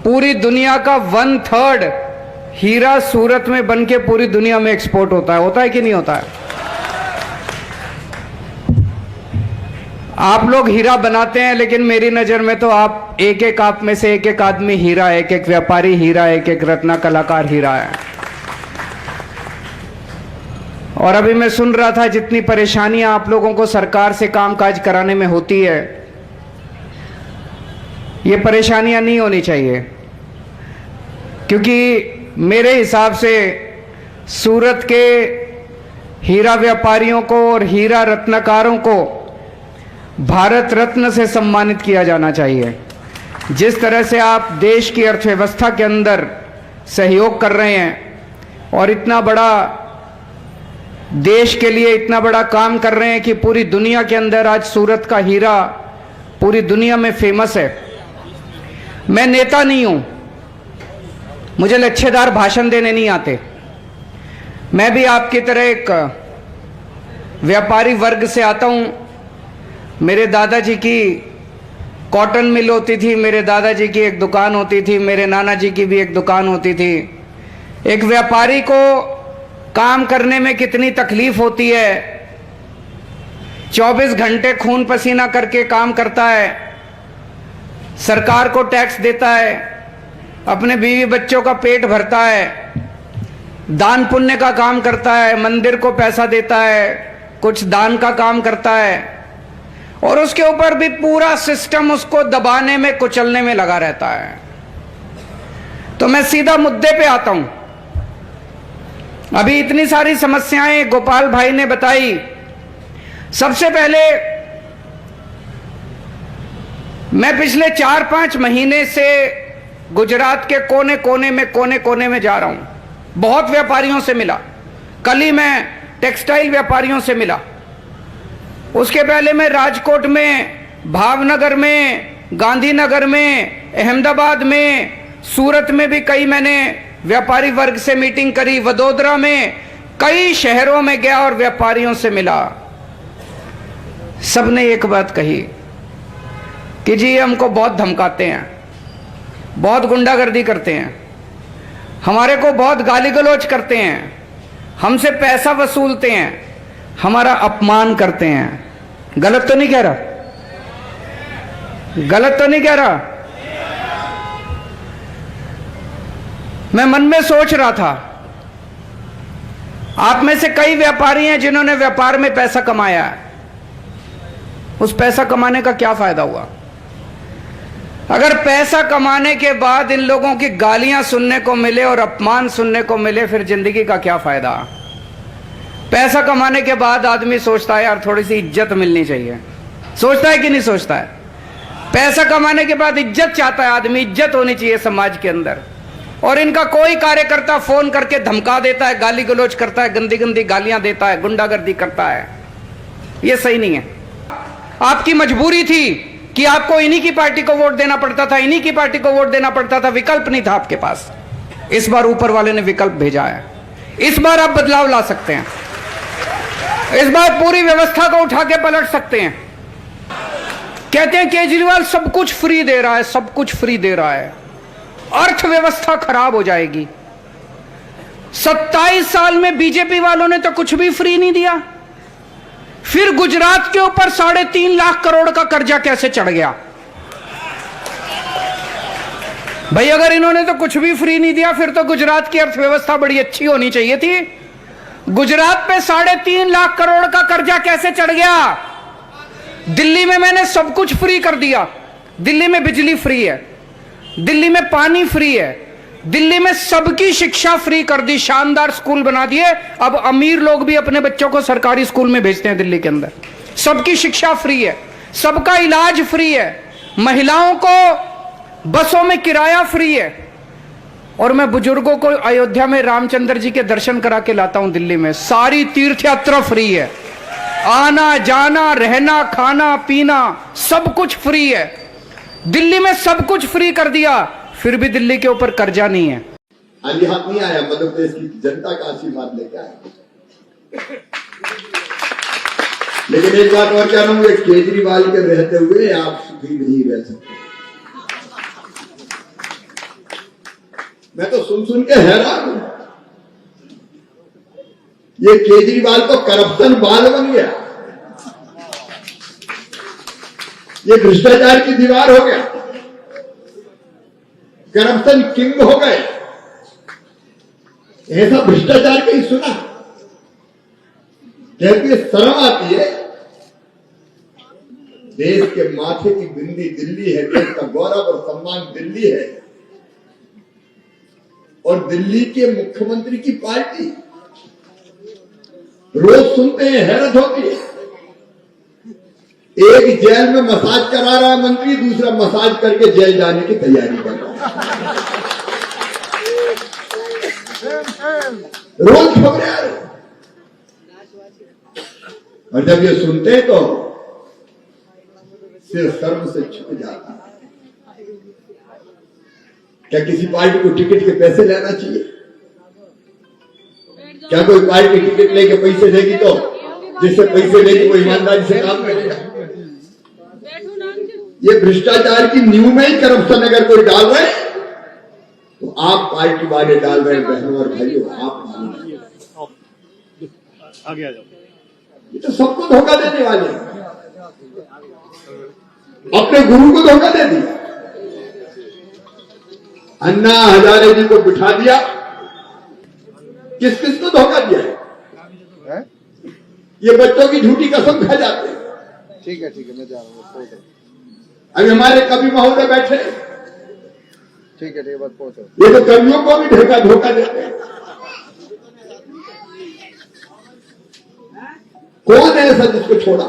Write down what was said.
पूरी दुनिया का 1/3 हीरा सूरत में बन के पूरी दुनिया में एक्सपोर्ट होता है कि नहीं होता है? आप लोग हीरा बनाते हैं, लेकिन मेरी नजर में तो आप एक आप में से एक आदमी हीरा है, एक व्यापारी हीरा है, एक रत्ना कलाकार हीरा है। और अभी मैं सुन रहा था जितनी परेशानियां आप लोगों को सरकार से कामकाज कराने में होती है, ये परेशानियां नहीं होनी चाहिए, क्योंकि मेरे हिसाब से सूरत के हीरा व्यापारियों को और हीरा रत्नकारों को भारत रत्न से सम्मानित किया जाना चाहिए। जिस तरह से आप देश की अर्थव्यवस्था के अंदर सहयोग कर रहे हैं और इतना बड़ा देश के लिए इतना बड़ा काम कर रहे हैं कि पूरी दुनिया के अंदर आज सूरत का हीरा पूरी दुनिया में फेमस है। मैं नेता नहीं हूं, मुझे लच्छेदार भाषण देने नहीं आते। मैं भी आपकी तरह एक व्यापारी वर्ग से आता हूं। मेरे दादाजी की कॉटन मिल होती थी, मेरे दादाजी की एक दुकान होती थी, मेरे नाना जी की भी एक दुकान होती थी। एक व्यापारी को काम करने में कितनी तकलीफ होती है, 24 घंटे खून पसीना करके काम करता है, सरकार को टैक्स देता है, अपने बीवी बच्चों का पेट भरता है, दान पुण्य का काम करता है, मंदिर को पैसा देता है, कुछ दान का काम करता है, और उसके ऊपर भी पूरा सिस्टम उसको दबाने में कुचलने में लगा रहता है। तो मैं सीधा मुद्दे पे आता हूं। अभी इतनी सारी समस्याएं गोपाल भाई ने बताई। सबसे पहले मैं पिछले 4-5 महीने से गुजरात के कोने कोने में जा रहा हूं। बहुत व्यापारियों से मिला। कल ही मैं टेक्सटाइल व्यापारियों से मिला। उसके पहले मैं राजकोट में, भावनगर में, गांधीनगर में, अहमदाबाद में, सूरत में भी कई मैंने व्यापारी वर्ग से मीटिंग करी, वडोदरा में, कई शहरों में गया और व्यापारियों से मिला। सबने एक बात कही कि जी हमको बहुत धमकाते हैं, बहुत गुंडागर्दी करते हैं, हमारे को बहुत गाली गलौज करते हैं, हमसे पैसा वसूलते हैं, हमारा अपमान करते हैं। गलत तो नहीं कह रहा? गलत तो नहीं कह रहा? मैं मन में सोच रहा था, आप में से कई व्यापारी हैं जिन्होंने व्यापार में पैसा कमाया है। उस पैसा कमाने का क्या फायदा हुआ? अगर पैसा कमाने के बाद इन लोगों की गालियां सुनने को मिले और अपमान सुनने को मिले, फिर जिंदगी का क्या फायदा? पैसा कमाने के बाद आदमी सोचता है यार थोड़ी सी इज्जत मिलनी चाहिए। सोचता है कि नहीं सोचता है? पैसा कमाने के बाद इज्जत चाहता है आदमी, इज्जत होनी चाहिए समाज के अंदर। और इनका कोई कार्यकर्ता फोन करके धमका देता है, गाली गलौज करता है, गंदी गंदी गालियां देता है, गुंडागर्दी करता है। यह सही नहीं है। आपकी मजबूरी थी कि आपको इन्हीं की पार्टी को वोट देना पड़ता था, इन्हीं की पार्टी को वोट देना पड़ता था, विकल्प नहीं था आपके पास। इस बार ऊपर वाले ने विकल्प भेजा है। इस बार आप बदलाव ला सकते हैं। इस बार पूरी व्यवस्था को उठा के पलट सकते हैं। कहते हैं केजरीवाल सब कुछ फ्री दे रहा है, सब कुछ फ्री दे रहा है, अर्थव्यवस्था खराब हो जाएगी। 27 साल में बीजेपी वालों ने तो कुछ भी फ्री नहीं दिया। फिर गुजरात के ऊपर 3.5 लाख करोड़ का कर्जा कैसे चढ़ गया? भाई अगर इन्होंने तो कुछ भी फ्री नहीं दिया, फिर तो गुजरात की अर्थव्यवस्था बड़ी अच्छी होनी चाहिए थी। गुजरात पे 3.5 लाख करोड़ का कर्जा कैसे चढ़ गया? दिल्ली में मैंने सब कुछ फ्री कर दिया। दिल्ली में बिजली फ्री है, दिल्ली में पानी फ्री है, दिल्ली में सबकी शिक्षा फ्री कर दी, शानदार स्कूल बना दिए। अब अमीर लोग भी अपने बच्चों को सरकारी स्कूल में भेजते हैं दिल्ली के अंदर। सबकी शिक्षा फ्री है, सबका इलाज फ्री है, महिलाओं को बसों में किराया फ्री है। और मैं बुजुर्गों को अयोध्या में रामचंद्र जी के दर्शन करा के लाता हूं दिल्ली में। सारी तीर्थ यात्रा फ्री है, आना जाना रहना खाना पीना सब कुछ फ्री है। दिल्ली में सब कुछ फ्री कर दिया, फिर भी दिल्ली के ऊपर कर्जा नहीं है। खाली हाथ नहीं आया, मध्य प्रदेश की जनता का आशीर्वाद लेके आया। लेकिन एक बात और कह रहा हूं, केजरीवाल के रहते हुए आप सुखी नहीं रह सकते। मैं तो सुन के हैरान हूं। ये केजरीवाल तो करप्शन बाल बन गया, ये भ्रष्टाचार की दीवार हो गया, करप्शन किंग हो गए। ऐसा भ्रष्टाचार कहीं सुना? कहती शर्म आती है। देश के माथे की बिंदी दिल्ली है, देश का गौरव और सम्मान दिल्ली है, और दिल्ली के मुख्यमंत्री की पार्टी रोज सुनते हैं, हैरत होती है। एक जेल में मसाज करा रहा है मंत्री, दूसरा मसाज करके जेल जाने की तैयारी कर रहा है। रोज खबरें आ रही, और जब ये सुनते हैं तो सिर शर्म से छुप जाता है। क्या किसी पार्टी को टिकट के पैसे लेना चाहिए? क्या कोई पार्टी टिकट लेके पैसे देगी तो जिससे पैसे लेगी वो ईमानदारी से काम करेगा? ये भ्रष्टाचार की न्यू में ही करप्शन अगर कोई डाल रहे हैं तो आप पार्टी वाले डाल रहे हैं, बहनों और भाइयों, आप आगे आ जाओ। ये तो सबको धोखा देने वाले हैं। अपने गुरु को धोखा दे दिया, अन्ना हजारे जी को बिठा दिया, किस किस को धोखा दिया है? ये बच्चों की झूठी कसम खा जाते हैं। ठीक है मैं जा रहा हूँ। अभी हमारे कवि महोदय बैठे, ठीक है बस पहुंचो। ये तो कवियों को भी धोखा देते हैं। कौन है ऐसा जिसको छोड़ा?